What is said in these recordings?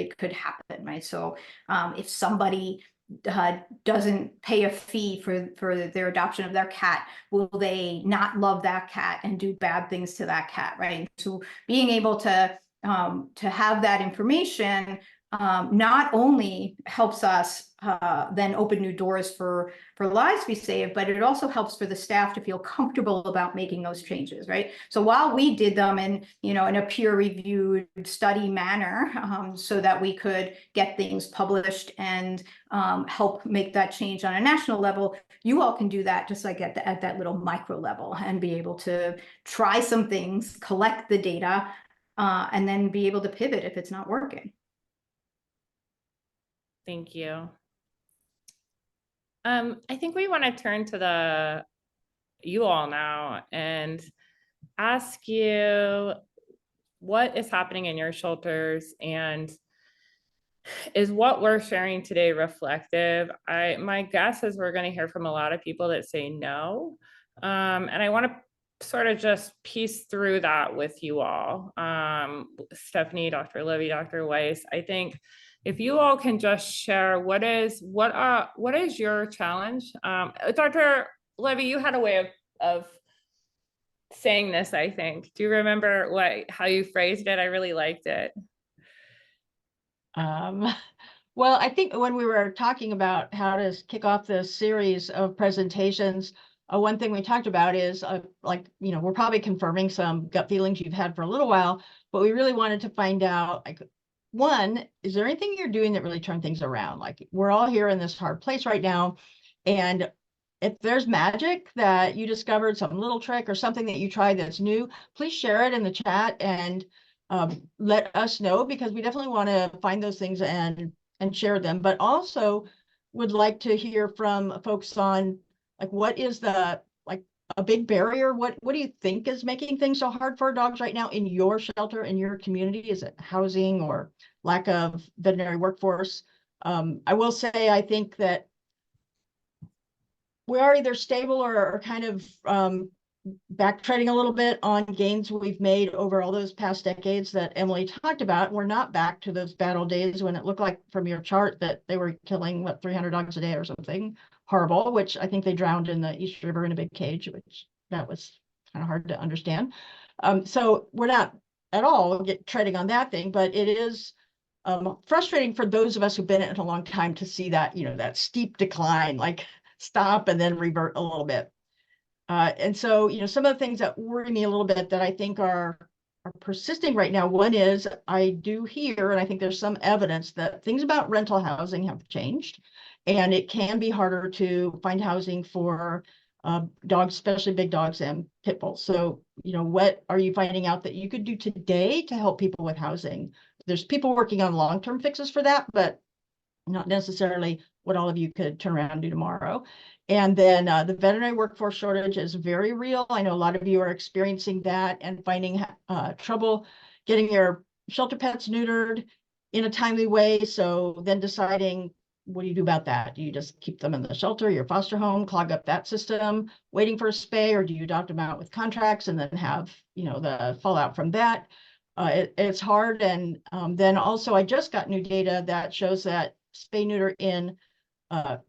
it could happen, right? So if somebody doesn't pay a fee for their adoption of their cat, will they not love that cat and do bad things to that cat, right? So being able to have that information not only helps us then open new doors for lives to be saved, but it also helps for the staff to feel comfortable about making those changes, right? So while we did them in, in a peer-reviewed study manner, so that we could get things published and help make that change on a national level, you all can do that just like at that little micro level and be able to try some things, collect the data, and then be able to pivot if it's not working. Thank you. I think we want to turn to you all now and ask you what is happening in your shelters, and is what we're sharing today reflective? My guess is we're going to hear from a lot of people that say no. And I want to sort of just piece through that with you all. Stephanie, Dr. Levy, Dr. Weiss, I think if you all can just share what is your challenge? Dr. Levy, you had a way of saying this, I think. Do you remember how you phrased it? I really liked it. Well, I think when we were talking about how to kick off this series of presentations, one thing we talked about is we're probably confirming some gut feelings you've had for a little while, but we really wanted to find out, like, one, is there anything you're doing that really turned things around? Like, we're all here in this hard place right now, and if there's magic that you discovered, some little trick or something that you tried that's new, please share it in the chat and let us know, because we definitely want to find those things and share them. But also would like to hear from folks on, like, what is a big barrier? What do you think is making things so hard for dogs right now in your shelter, in your community? Is it housing or lack of veterinary workforce? I will say, I think that we are either stable or kind of backtracking a little bit on gains we've made over all those past decades that Emily talked about. We're not back to those battle days when it looked like from your chart that they were killing 300 dogs a day or something horrible, which I think they drowned in the East River in a big cage, which that was kind of hard to understand. So we're not at all treading on that thing, but it is frustrating for those of us who've been in it a long time to see that, that steep decline, like stop and then revert a little bit. And so, some of the things that worry me a little bit that I think are persisting right now, one is I do hear, and I think there's some evidence that things about rental housing have changed, and it can be harder to find housing for dogs, especially big dogs and pit bulls. So, what are you finding out that you could do today to help people with housing? There's people working on long-term fixes for that, but not necessarily what all of you could turn around and do tomorrow. And then the veterinary workforce shortage is very real. I know a lot of you are experiencing that and finding trouble getting your shelter pets neutered in a timely way. So then deciding, what do you do about that? Do you just keep them in the shelter, your foster home, clog up that system, waiting for a spay, or do you adopt them out with contracts and then have, the fallout from that? It's hard. And then also I just got new data that shows that spay neuter in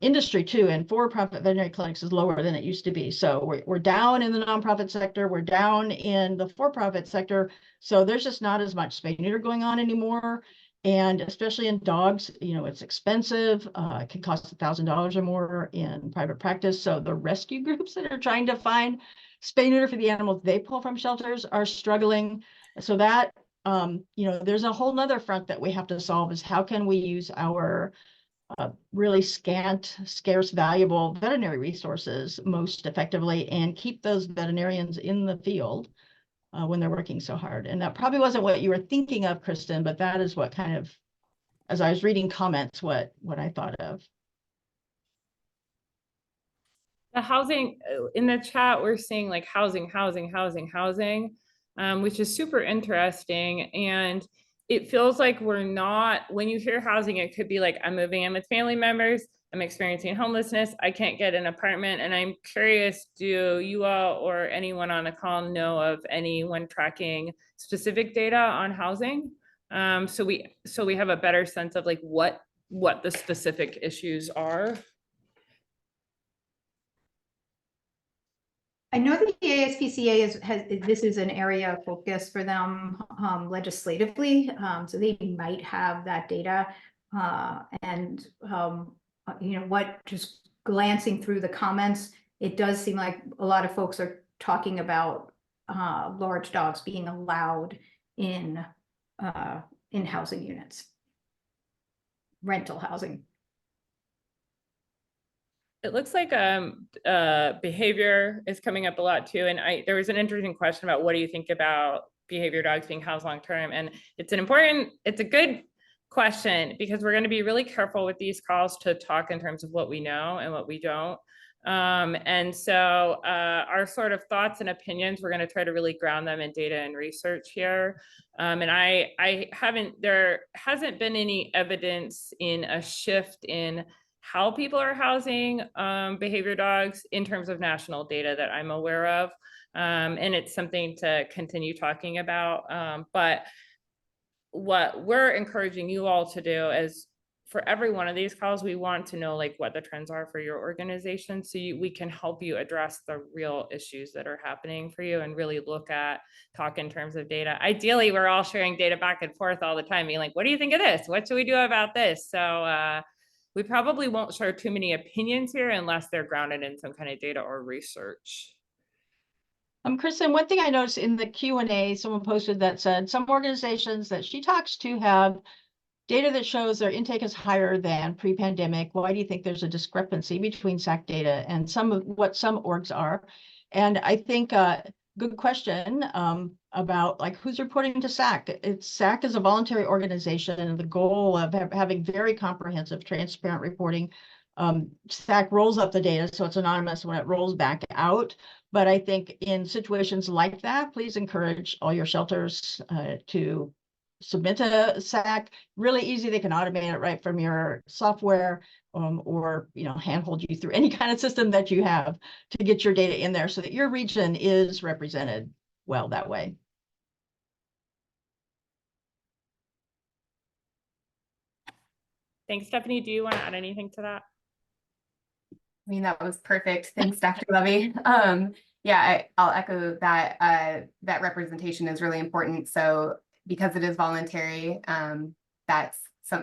industry too, and for-profit veterinary clinics is lower than it used to be. So we're down in the nonprofit sector, we're down in the for-profit sector. So there's just not as much spay neuter going on anymore. And especially in dogs, it's expensive. It can cost $1,000 or more in private practice. So the rescue groups that are trying to find spay neuter for the animals they pull from shelters are struggling. So that, there's a whole nother front that we have to solve, is how can we use our really scarce, valuable veterinary resources most effectively and keep those veterinarians in the field when they're working so hard. And that probably wasn't what you were thinking of, Kristen, but that is what kind of, as I was reading comments, what I thought of. The housing in the chat, we're seeing like housing, which is super interesting. And it feels like we're not, when you hear housing, it could be like, I'm moving in with family members, I'm experiencing homelessness, I can't get an apartment. And I'm curious, do you all or anyone on the call know of anyone tracking specific data on housing? So we have a better sense of like what the specific issues are. I know that the ASPCA this is an area of focus for them legislatively, so they might have that data. And just glancing through the comments, it does seem like a lot of folks are talking about large dogs being allowed in housing units, rental housing. It looks like behavior is coming up a lot too. And there was an interesting question about what do you think about behavior dogs being housed long-term? And it's a good question, because we're going to be really careful with these calls to talk in terms of what we know and what we don't. And so our sort of thoughts and opinions, we're going to try to really ground them in data and research here. And there hasn't been any evidence in a shift in how people are housing behavior dogs in terms of national data that I'm aware of. And it's something to continue talking about. But what we're encouraging you all to do is, for every one of these calls, we want to know like what the trends are for your organization, so we can help you address the real issues that are happening for you and really talk in terms of data. Ideally, we're all sharing data back and forth all the time, being like, what do you think of this? What should we do about this? So we probably won't share too many opinions here unless they're grounded in some kind of data or research. Kristen, one thing I noticed in the Q&A, someone posted that said some organizations that she talks to have data that shows their intake is higher than pre-pandemic. Why do you think there's a discrepancy between SAC data and what some orgs are? And I think good question about like who's reporting to SAC. SAC is a voluntary organization, and the goal of having very comprehensive, transparent reporting. SAC rolls up the data, so it's anonymous when it rolls back out. But I think in situations like that, please encourage all your shelters to submit to SAC. Really easy. They can automate it right from your software, or handhold you through any kind of system that you have to get your data in there so that your region is represented well that way. Thanks, Stephanie. Do you want to add anything to that? I mean, that was perfect. Thanks, Dr. Levy. Yeah, I'll echo that. That representation is really important. So because it is voluntary, that's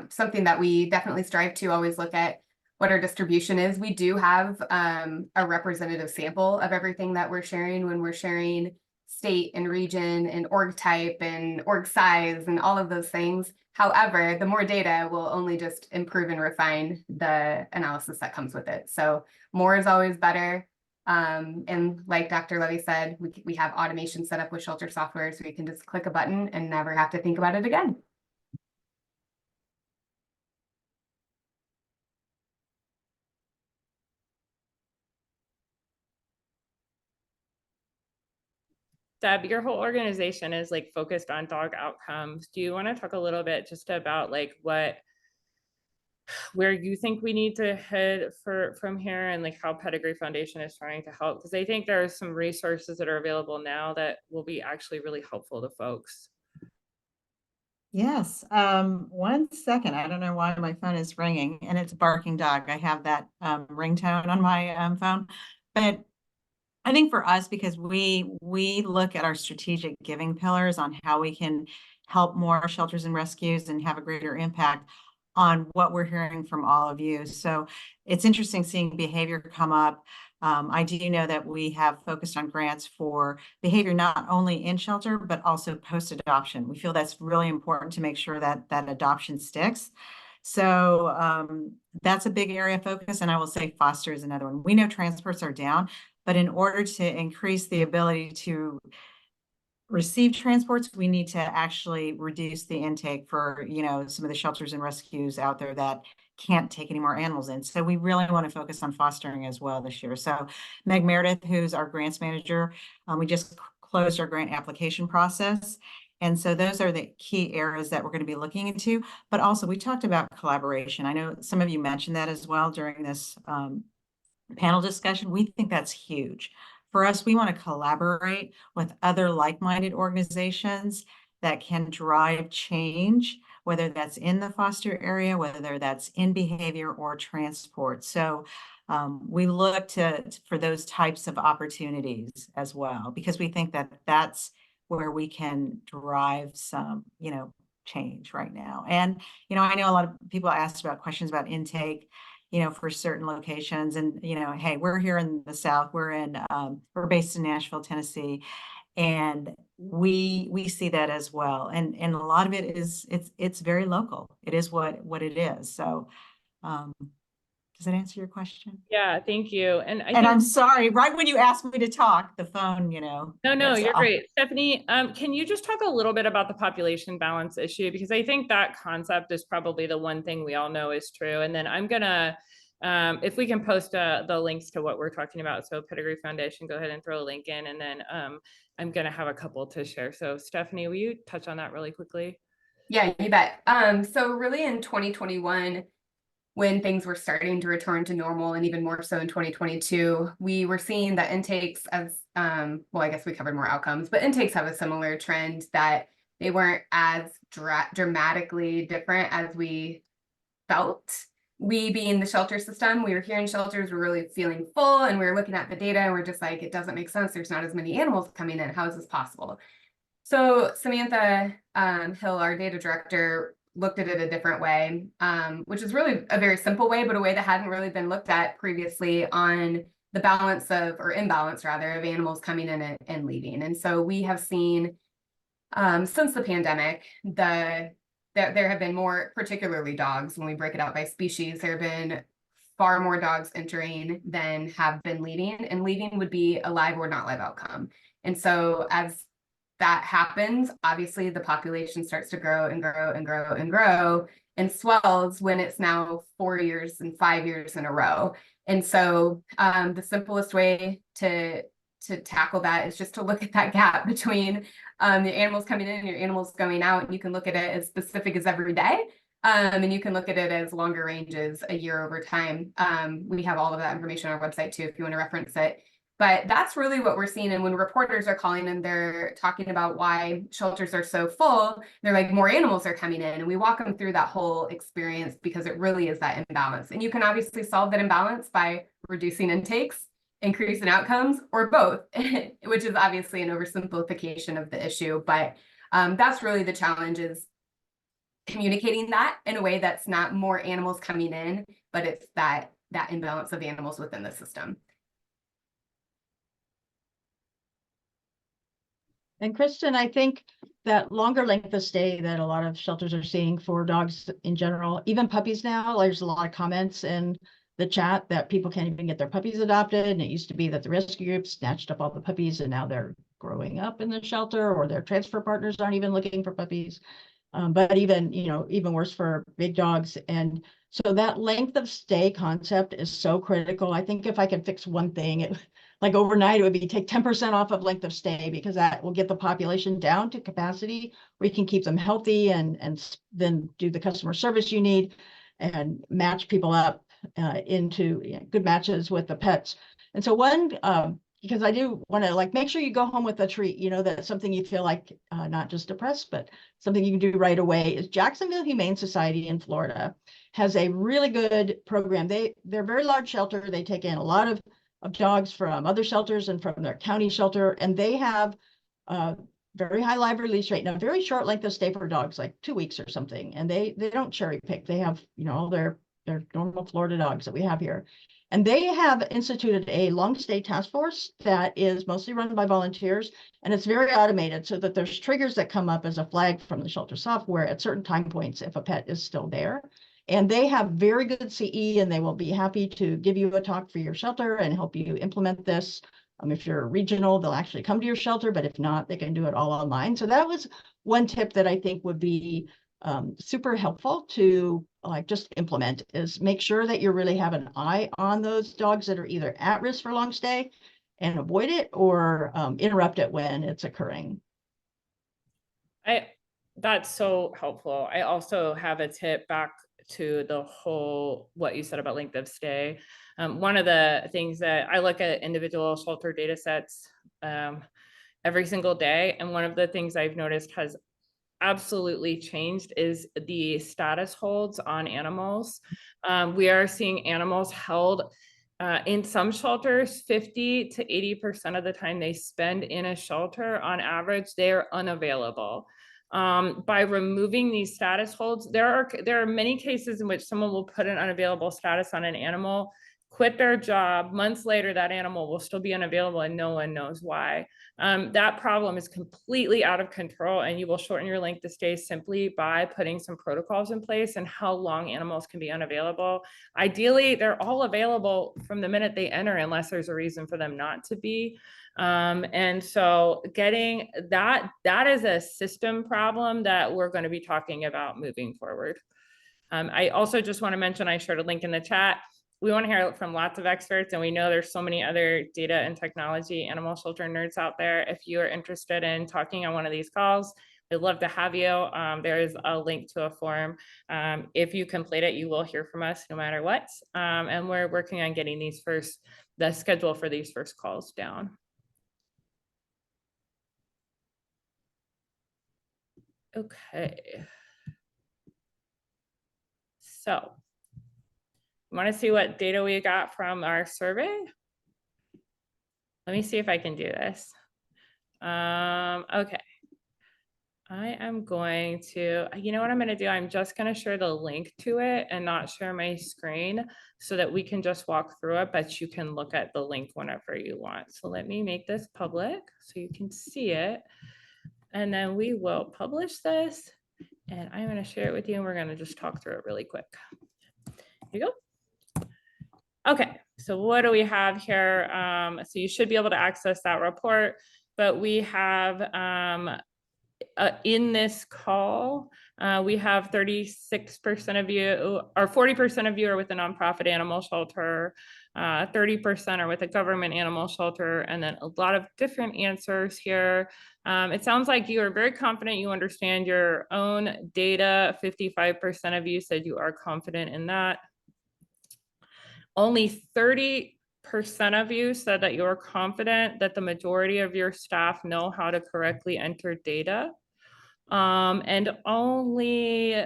something that we definitely strive to always look at what our distribution is. We do have a representative sample of everything that we're sharing when we're sharing state and region and org type and org size and all of those things. However, the more data will only just improve and refine the analysis that comes with it. So more is always better. And like Dr. Levy said, we have automation set up with shelter software, so we can just click a button and never have to think about it again. Deb, your whole organization is like focused on dog outcomes. Do you want to talk a little bit just about like where you think we need to head from here, and like how PEDIGREE Foundation is trying to help? Because I think there are some resources that are available now that will be actually really helpful to folks. Yes. 1 second. I don't know why my phone is ringing, and it's a barking dog. I have that ringtone on my phone, but I think for us, because we look at our strategic giving pillars on how we can help more shelters and rescues and have a greater impact on what we're hearing from all of you. So it's interesting seeing behavior come up. I do know that we have focused on grants for behavior, not only in shelter, but also post-adoption. We feel that's really important to make sure that adoption sticks. So that's a big area of focus. And I will say foster is another one. We know transports are down, but in order to increase the ability to receive transports, we need to actually reduce the intake for, some of the shelters and rescues out there that can't take any more animals in. So we really want to focus on fostering as well this year. So Meg Meredith, who's our grants manager, we just closed our grant application process. And so those are the key areas that we're going to be looking into. But also we talked about collaboration. I know some of you mentioned that as well during this panel discussion. We think that's huge. For us, we want to collaborate with other like-minded organizations that can drive change, whether that's in the foster area, whether that's in behavior or transport. So we look for those types of opportunities as well, because we think that that's where we can drive some, change right now. And, I know a lot of people asked about questions about intake, for certain locations, and, hey, we're here in the South, we're based in Nashville, Tennessee, and we see that as well. And a lot of it is, it's very local. It is what it is. So, does that answer your question? Yeah, thank you. And I'm sorry, right when you asked me to talk, the phone, No, goes you're off. great. Stephanie, can you just talk a little bit about the population balance issue? Because I think that concept is probably the one thing we all know is true. And then I'm gonna, if we can post the links to what we're talking about. So PEDIGREE Foundation, go ahead and throw a link in, and then I'm gonna have a couple to share. So Stephanie, will you touch on that really quickly? Yeah, you bet. So really in 2021, when things were starting to return to normal, and even more so in 2022, we were seeing that intakes as, well, I guess we covered more outcomes, but intakes have a similar trend, that they weren't as dramatically different as we felt. We being the shelter system, we were hearing shelters were really feeling full, and we were looking at the data and we're just like, it doesn't make sense. There's not as many animals coming in. How is this possible? So Samantha Hill, our data director, looked at it a different way, which is really a very simple way, but a way that hadn't really been looked at previously, on the balance of, or imbalance rather, of animals coming in and leaving. And so we have seen since the pandemic, that there have been more, particularly dogs, when we break it out by species, there have been far more dogs entering than have been leaving, and leaving would be a live or not live outcome. And so as that happens, obviously the population starts to grow and grow and grow and grow, and swells when it's now 4 years and 5 years in a row. And so the simplest way to tackle that is just to look at that gap between the animals coming in and your animals going out. And you can look at it as specific as every day. And you can look at it as longer ranges, a year over time. We have all of that information on our website too, if you want to reference it. But that's really what we're seeing. And when reporters are calling and they're talking about why shelters are so full, they're like, more animals are coming in. And we walk them through that whole experience, because it really is that imbalance. And you can obviously solve that imbalance by reducing intakes, increasing outcomes, or both, which is obviously an oversimplification of the issue. But that's really the challenge, is communicating that in a way that's not more animals coming in, but it's that imbalance of animals within the system. And Kristen, I think that longer length of stay that a lot of shelters are seeing for dogs in general, even puppies now, there's a lot of comments in the chat that people can't even get their puppies adopted. And it used to be that the rescue group snatched up all the puppies, and now they're growing up in the shelter, or their transfer partners aren't even looking for puppies. But even, even worse for big dogs. And so that length of stay concept is so critical. I think if I could fix one thing, like overnight, it would be take 10% off of length of stay, because that will get the population down to capacity where you can keep them healthy, and then do the customer service you need and match people up into good matches with the pets. And so because I do want to make sure you go home with a treat, that's something you feel like not just depressed, but something you can do right away, is Jacksonville Humane Society in Florida has a really good program. They're a very large shelter. They take in a lot of dogs from other shelters and from their county shelter, and they have very high live release rate, and a very short length of stay for dogs, like 2 weeks or something. And they don't cherry pick. They have, all their normal Florida dogs that we have here. And they have instituted a long stay task force that is mostly run by volunteers, and it's very automated, so that there's triggers that come up as a flag from the shelter software at certain time points if a pet is still there. And they have very good CE, and they will be happy to give you a talk for your shelter and help you implement this. If you're regional, they'll actually come to your shelter, but if not, they can do it all online. So that was one tip that I think would be super helpful to just implement, is make sure that you really have an eye on those dogs that are either at risk for long stay, and avoid it, or interrupt it when it's occurring. That's so helpful. I also have a tip back to the whole, what you said about length of stay. One of the things that I look at individual shelter data sets every single day. And one of the things I've noticed has absolutely changed is the status holds on animals. We are seeing animals held in some shelters, 50 to 80% of the time they spend in a shelter, on average, they are unavailable. By removing these status holds, there are many cases in which someone will put an unavailable status on an animal, quit their job, months later, that animal will still be unavailable and no one knows why. That problem is completely out of control, and you will shorten your length of stay simply by putting some protocols in place and how long animals can be unavailable. Ideally, they're all available from the minute they enter, unless there's a reason for them not to be. And so getting that is a system problem that we're going to be talking about moving forward. I also just want to mention, I shared a link in the chat. We want to hear from lots of experts, and we know there's so many other data and technology animal shelter nerds out there. If you are interested in talking on one of these calls, we'd love to have you. There is a link to a form. If you complete it, you will hear from us no matter what. And we're working on getting the schedule for these first calls down. Okay. So, want to see what data we got from our survey? Let me see if I can do this. Okay. I am going to, you know what I'm going to do? I'm just going to share the link to it and not share my screen so that we can just walk through it, but you can look at the link whenever you want. So let me make this public so you can see it. And then we will publish this, and I'm going to share it with you, and we're going to just talk through it really quick. Here you go. Okay, so what do we have here? So you should be able to access that report, but we have in this call, we have 36% of you, or 40% of you are with a nonprofit animal shelter, 30% are with a government animal shelter, and then a lot of different answers here. It sounds like you are very confident you understand your own data. 55% of you said you are confident in that. Only 30% of you said that you're confident that the majority of your staff know how to correctly enter data. And only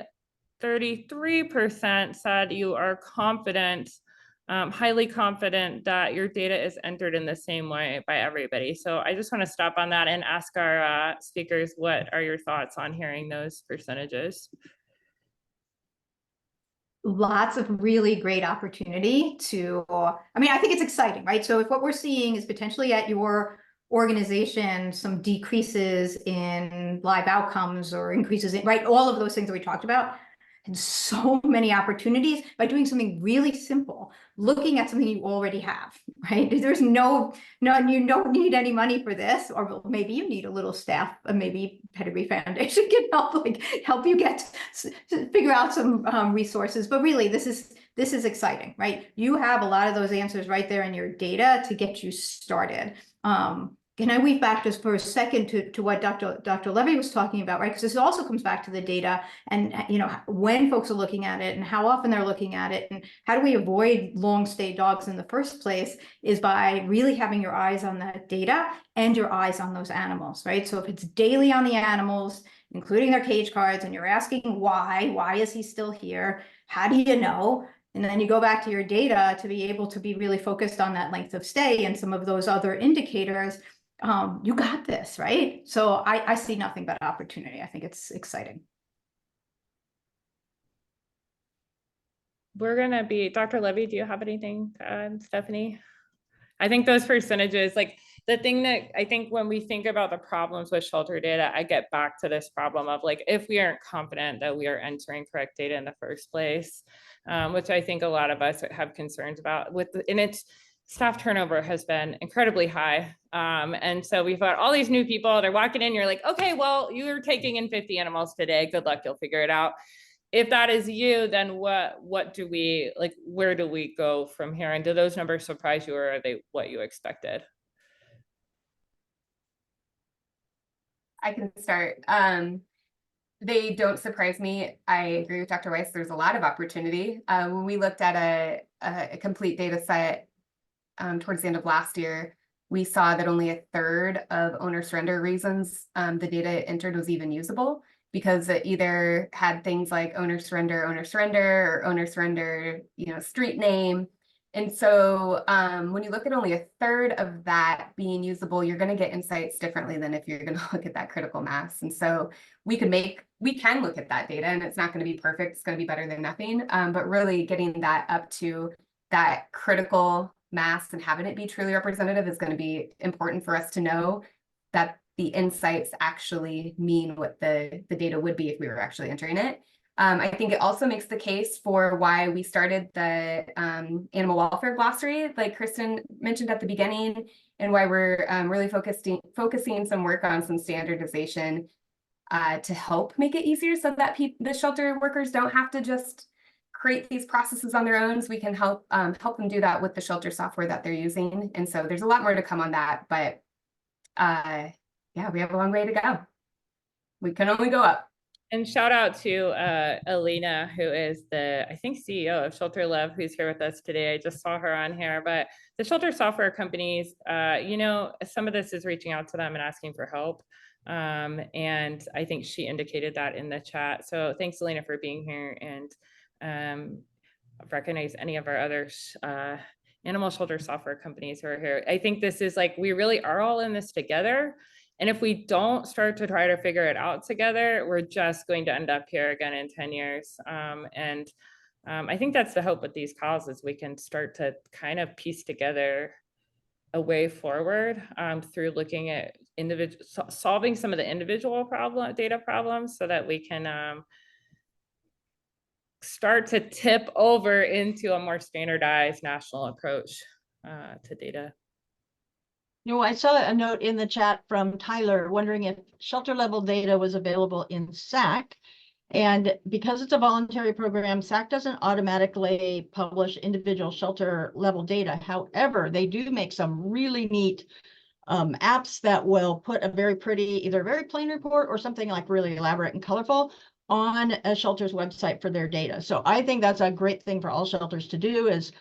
33% said you are confident, highly confident that your data is entered in the same way by everybody. So I just want to stop on that and ask our speakers, what are your thoughts on hearing those percentages? Lots of really great opportunity to, I mean, I think it's exciting, right? So if what we're seeing is potentially at your organization, some decreases in live outcomes or increases in, right? All of those things that we talked about, and so many opportunities by doing something really simple, looking at something you already have, right? There's you don't need any money for this, or maybe you need a little staff, maybe Pedigree Foundation can help you figure out some resources. But really, this is exciting, right? You have a lot of those answers right there in your data to get you started. Can I weave back just for a second to what Dr. Levy was talking about, right? Because this also comes back to the data and, you know, when folks are looking at it and how often they're looking at it and how do we avoid long stay dogs in the first place is by really having your eyes on that data and your eyes on those animals, right? So if it's daily on the animals, including their cage cards, and you're asking why is he still here? How do you know? And then you go back to your data to be able to be really focused on that length of stay and some of those other indicators. You got this, right? So I see nothing but opportunity. I think it's exciting. We're going to be, Dr. Levy, do you have anything to add, Stephanie? I think those percentages, like the thing that I think when we think about the problems with shelter data, I get back to this problem of like, if we aren't confident that we are entering correct data in the first place, which I think a lot of us have concerns about and it's staff turnover has been incredibly high. And so we've got all these new people, they're walking in, you're like, okay, well, you're taking in 50 animals today. Good luck, you'll figure it out. If that is you, then what do we, like, where do we go from here? And do those numbers surprise you, or are they what you expected? I can start. They don't surprise me. I agree with Dr. Weiss. There's a lot of opportunity. When we looked at a complete data set towards the end of last year, we saw that only 1/3 of owner surrender reasons the data entered was even usable. because it either had things like owner surrender, or owner surrender, street name. And so when you look at only a third of that being usable, you're going to get insights differently than if you're going to look at that critical mass. And so we can look at that data, and it's not going to be perfect. It's going to be better than nothing. But really getting that up to that critical mass and having it be truly representative is going to be important for us to know that the insights actually mean what the data would be if we were actually entering it. I think it also makes the case for why we started the animal welfare glossary, like Kristen mentioned at the beginning, and why we're really focusing some work on some standardization to help make it easier so that the shelter workers don't have to just create these processes on their own. So we can help them do that with the shelter software that they're using. And so there's a lot more to come on that, but yeah, we have a long way to go. We can only go up. And shout out to Alina, who is the, I think, CEO of Shelter Love, who's here with us today. I just saw her on here, but the shelter software companies, some of this is reaching out to them and asking for help. And I think she indicated that in the chat. So thanks, Alina, for being here, and recognize any of our other animal shelter software companies who are here. I think this is like, we really are all in this together. And if we don't start to try to figure it out together, we're just going to end up here again in 10 years. I think that's the hope with these calls, is we can start to kind of piece together a way forward through looking at solving some of the individual data problems, so that we can start to tip over into a more standardized national approach to data. I saw a note in the chat from Tyler wondering if shelter level data was available in SAC. And because it's a voluntary program, SAC doesn't automatically publish individual shelter level data. However, they do make some really neat apps that will put a very pretty, either a very plain report or something like really elaborate and colorful on a shelter's website for their data. So I think that's a great thing for all shelters to do, is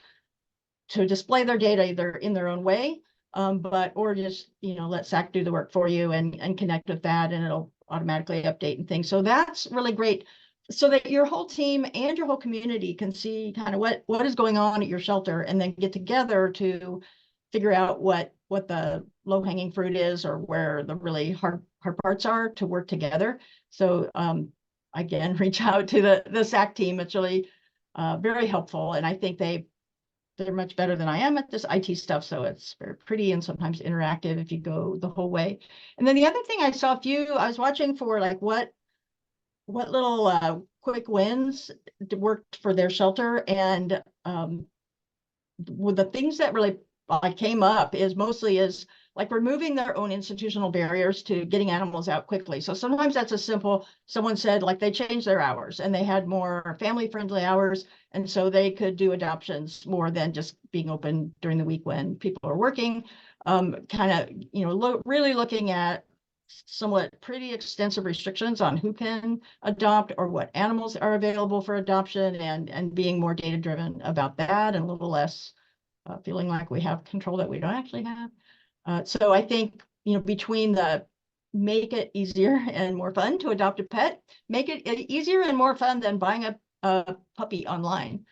to display their data either in their own way, or just, let SAC do the work for you and connect with that, and it'll automatically update and things. So that's really great, so that your whole team and your whole community can see kind of what is going on at your shelter, and then get together to figure out what the low-hanging fruit is, or where the really hard parts are, to work together. So again, reach out to the SAC team. It's really very helpful, and I think they're much better than I am at this IT stuff. So it's very pretty and sometimes interactive if you go the whole way. And then the other thing I saw I was watching for like what little quick wins worked for their shelter. And with the things that really came up is mostly like removing their own institutional barriers to getting animals out quickly. So sometimes that's as simple, someone said like they changed their hours and they had more family friendly hours. And so they could do adoptions more than just being open during the week when people are working. Really looking at somewhat pretty extensive restrictions on who can adopt or what animals are available for adoption, and being more data driven about that, and a little less feeling like we have control that we don't actually have. So I think, between the make it easier and more fun to adopt a pet, make it easier and more fun than buying a puppy online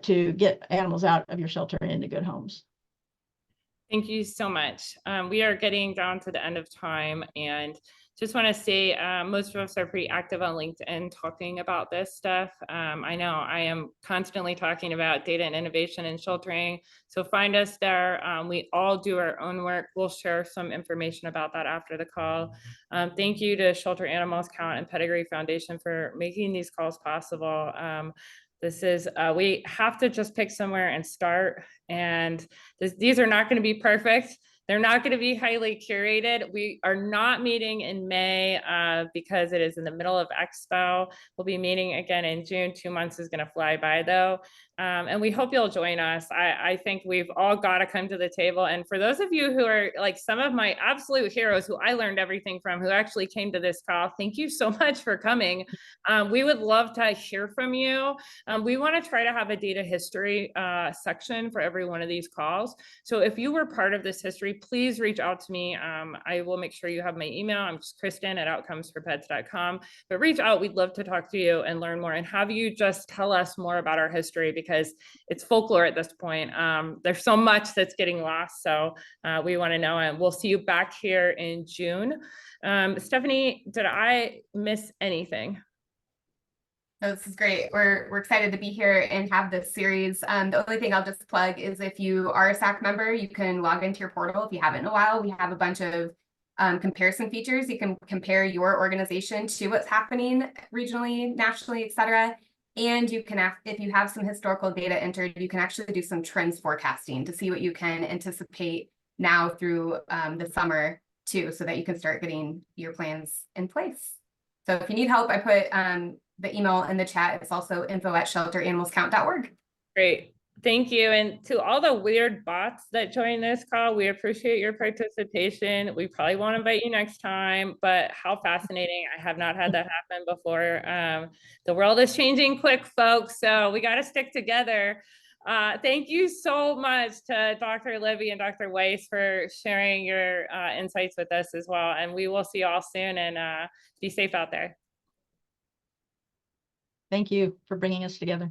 to get animals out of your shelter and into good homes. Thank you so much. We are getting down to the end of time, and just want to say most of us are pretty active on LinkedIn talking about this stuff. I know I am constantly talking about data and innovation and sheltering, so find us there. We all do our own work. We'll share some information about that after the call. Thank you to Shelter Animals Count and PEDIGREE Foundation for making these calls possible. We have to just pick somewhere and start, and these are not going to be perfect. They're not going to be highly curated. We are not meeting in May because it is in the middle of Expo. We'll be meeting again in June. 2 months is going to fly by though. And we hope you'll join us. I think we've all got to come to the table. And for those of you who are like some of my absolute heroes who I learned everything from, who actually came to this call, thank you so much for coming. We would love to hear from you. We want to try to have a data history section for every one of these calls. So if you were part of this history please reach out to me. I will make sure you have my email. I'm just Kristen at outcomesforpeds.com, but reach out. We'd love to talk to you and learn more and have you just tell us more about our history, because it's folklore at this point. There's so much that's getting lost. So we want to know, and we'll see you back here in June. Stephanie, did I miss anything? No, this is great. We're excited to be here and have this series. The only thing I'll just plug is if you are a SAC member, you can log into your portal. If you haven't in a while, we have a bunch of comparison features. You can compare your organization to what's happening regionally, nationally, et cetera. And you can, if you have some historical data entered, you can actually do some trends forecasting to see what you can anticipate now through the summer too, so that you can start getting your plans in place. So if you need help, I put the email in the chat. It's also info@shelteranimals.count.org. Great. Thank you. And to all the weird bots that joined this call, we appreciate your participation. We probably won't invite you next time, but how fascinating. I have not had that happen before. The world is changing quick, folks, so we got to stick together. Thank you so much to Dr. Libby and Dr. Weiss for sharing your insights with us as well. And we will see you all soon, and be safe out there. Thank you for bringing us together.